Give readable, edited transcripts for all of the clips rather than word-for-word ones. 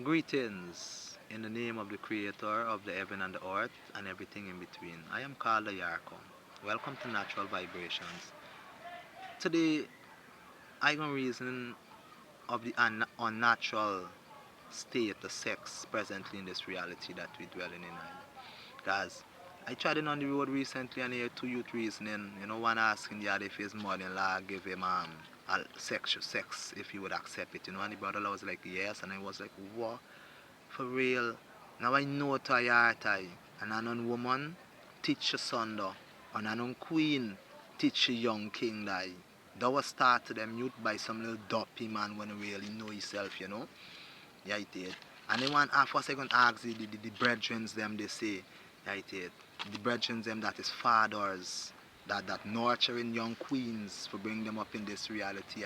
Greetings in the name of the creator of the heaven and the earth and everything in between. I am Carla Yarko. Welcome to Natural Vibrations. Today, I gonna reason of the unnatural state of sex presently in this reality that we dwelling in. Guys, I tried it on the road recently and I heard two youth reasoning. One asking the other if his mother-in-law give him a sexual sex if he would accept it. And the brother was like yes, and I was like what? For real. Now I know to a heart and a non woman teach your son though. And a non queen teach a young king die. That was start to them youth by some little dopey man when you really know yourself. Yeah, it did. And then one half a second ask the brethren them they say, yeah, it did. The brethren them that is fathers that nurturing young queens for bring them up in this reality.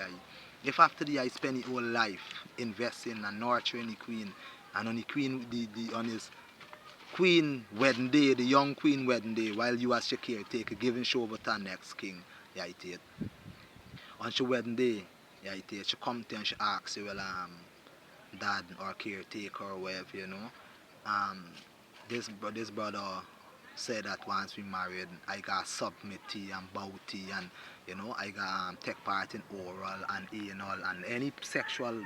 If after the I spend his whole life investing and nurturing the queen and on the queen on his queen wedding day, the young queen wedding day, while you as your caretaker giving show over to the next king, yeah it is. On your wedding day, yeah it is. She come to and she asks you, well dad or caretaker or whatever. Um, this brother said that once we married, I got submit to you and bow to you and I got take part in oral and anal and any sexual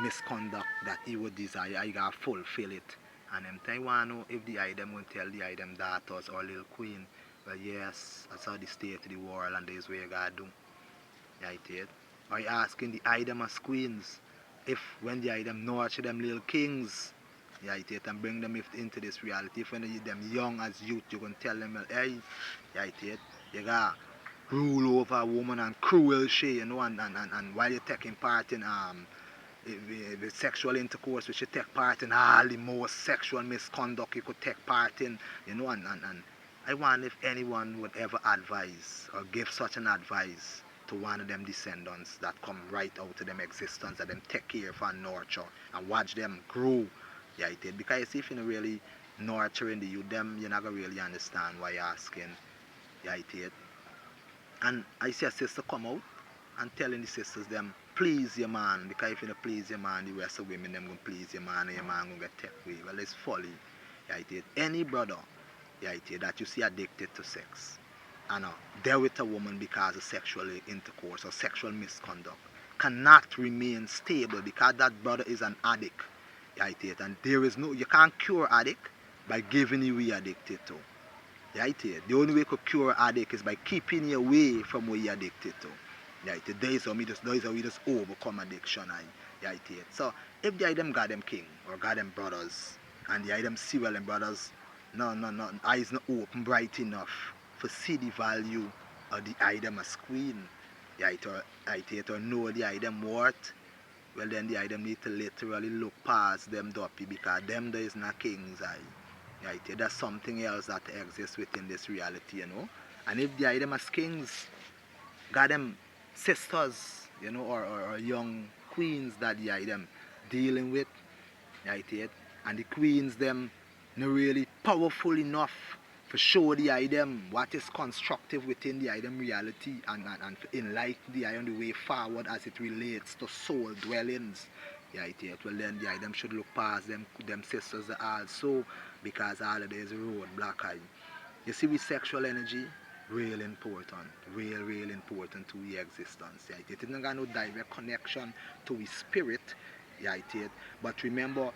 misconduct that he would desire, I got fulfill it. And them I want to know if the item will tell the item daughters or little queen, well yes, that's how the state of the world and this way you gotta do. Right it. Or you asking the item as queens if when the item nurture them little kings, right it, and bring them into this reality. If when you them young as youth, you can tell them, well, hey, right it, you got rule over a woman and cruel she, and while you're taking part in the sexual intercourse, which you take part in all the most sexual misconduct you could take part in, and I wonder if anyone would ever advise or give such an advice to one of them descendants that come right out of them existence that them take care of and nurture and watch them grow. Yeah, it is. Because if you're not really nurturing the youth, them you're not gonna really understand why you're asking. Yeah, it is. And I see a sister come out and telling the sisters them please your man, because if you don't please your man, the rest of women them gonna please your man and your man gonna get take away. Well, it's folly. Yeah, it is. Any brother, yeah, it is, that you see addicted to sex and deal with a woman because of sexual intercourse or sexual misconduct cannot remain stable because that brother is an addict. Yeah, it is. And there is no, you can't cure addict by giving you we addicted to. Right here. The only way to cure addict is by keeping you away from what you're addicted to. Right here. There is how we just overcome addiction. Right here. So if the item got them king or got them brothers and the item see well them brothers no eyes not open bright enough for see the value of the item as queen. Right here to know the item worth. Well then the item need to literally look past them dopey because them there is not kings right? There's something else that exists within this reality. And if the item as kings got them sisters, or young queens that the item dealing with, right? And the queens them not really powerful enough to show the item what is constructive within the item reality and to enlighten the item the way forward as it relates to soul dwellings. Right here. Well then the item should look past them sisters also because all of this road black eye. You see with sexual energy, real important. Real important to the existence. Right? It isn't got no direct connection to his spirit, right? But remember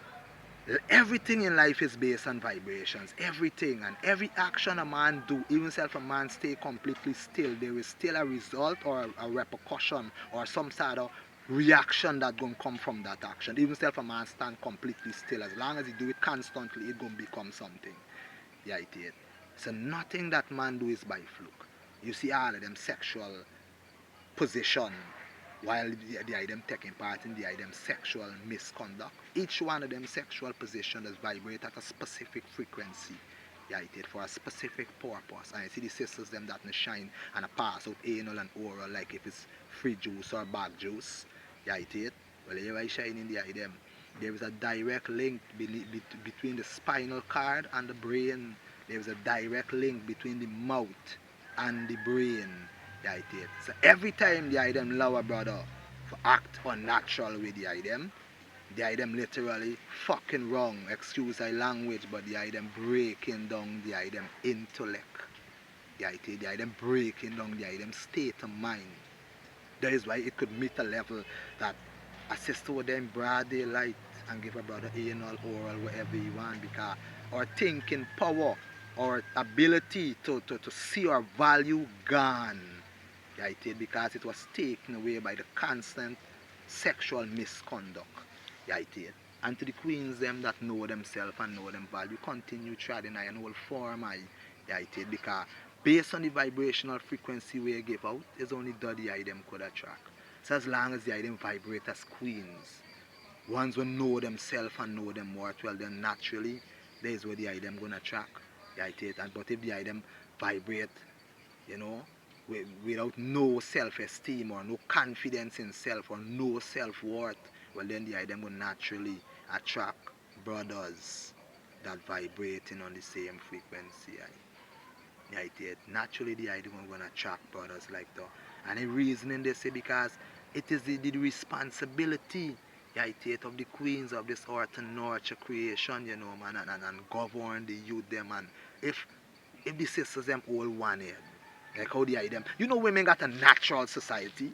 everything in life is based on vibrations. Everything and every action a man do, even if a man stay completely still, there is still a result or a repercussion or some sort of reaction that gonna come from that action. Even if a man stand completely still, as long as he do it constantly, it gonna become something. Yeah, it is. So nothing that man do is by fluke. You see all of them sexual position while the item taking part in the item sexual misconduct. Each one of them sexual position is vibrate at a specific frequency. Yeah, it is for a specific purpose. And you see the sisters them that shine and a pass out anal and oral like if it's free juice or bag juice. Yeah, it is. Well, here I shine in the item. There is a direct link between the spinal cord and the brain. There is a direct link between the mouth and the brain. Right it. So every time the item lower brother for act unnatural with the item, The item literally fucking wrong, excuse my language, but the item breaking down the item intellect. The item breaking down the item state of mind. That is why it could meet a level that a sister would then broad daylight and give a brother anal, oral, whatever you want, because our thinking power, our ability to see our value gone. Right, because it was taken away by the constant sexual misconduct. Right, and to the queens them that know themselves and know them value, continue treading I and old form I, right, because based on the vibrational frequency we give out, is only the item could attract. So as long as the item vibrate as queens, ones who know themselves and know them worth well, then naturally there is where the item gonna track. Right, and but if the item vibrate, you know, without no self-esteem or no confidence in self or no self-worth, well then the item will naturally attract brothers that vibrating on the same frequency. Right, naturally the item will gonna attract brothers like that. And the reasoning they say because it is the responsibility, right, of the queens of this earth to nurture creation, you know, man, and govern the youth them. And if the sisters them all one head, like how they them. You know women got a natural society,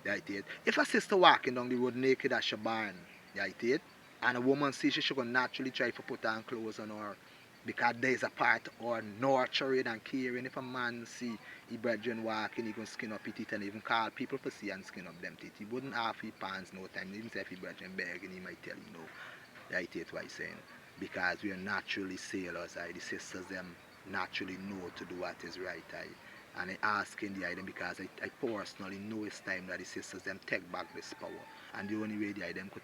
right it? If a sister walking down the road naked as she born, right it? And a woman sees she should naturally try to put on clothes on her because there is a part or nurturing and caring. If a man see his brethren walking, he can skin up his teeth and even call people for see and skin up them teeth. He wouldn't have his pants no time. Even if his brethren begging, he might tell you no. Right it what he's saying. Because we are naturally sailors, the sisters them naturally know to do what is right. And I asking the item because I personally know it's time that the sisters them take back this power. And the only way the item could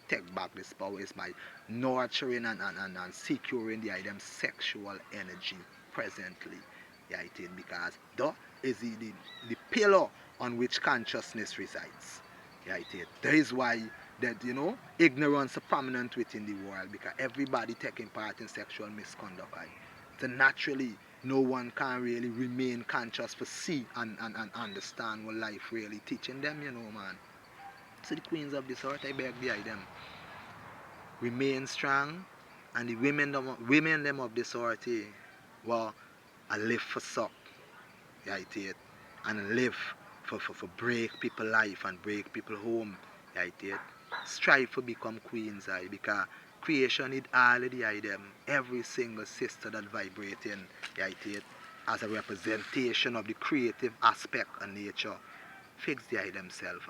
take back this power is by nurturing and securing the item sexual energy presently. Yeah, it is because that is the pillar on which consciousness resides. Yeah, it is. That is why that ignorance is prominent within the world because everybody taking part in sexual misconduct. So naturally no one can really remain conscious for see and understand what life really teaching them, man. So the queens of this earth, I beg the them remain strong, and the women them of this earth, well, I live for suck, right it, and live for break people life and break people home, right it. Strive to become queens, because creation need all of the item, every single sister that vibrating, right it, as a representation of the creative aspect of nature. Fix the eye themselves,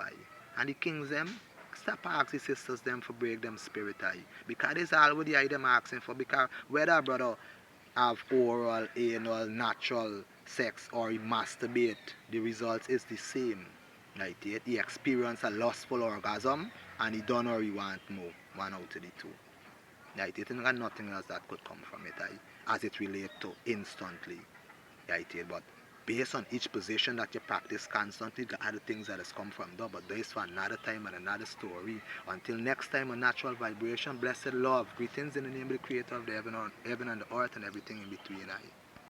and the kings them stop asking sisters them for break them spirit because it's all what the eye them asking for because whether a brother have oral, anal, natural sex or he masturbate, the result is the same. Right? He experience a lustful orgasm and he done or he want more. One out of the two. Right? It ain't got nothing else that could come from it as it relate to instantly. Right? But based on each position that you practice constantly, the other things that has come from there. But there is for another time and another story. Until next time, a natural vibration, blessed love. Greetings in the name of the creator of the heaven and the earth and everything in between.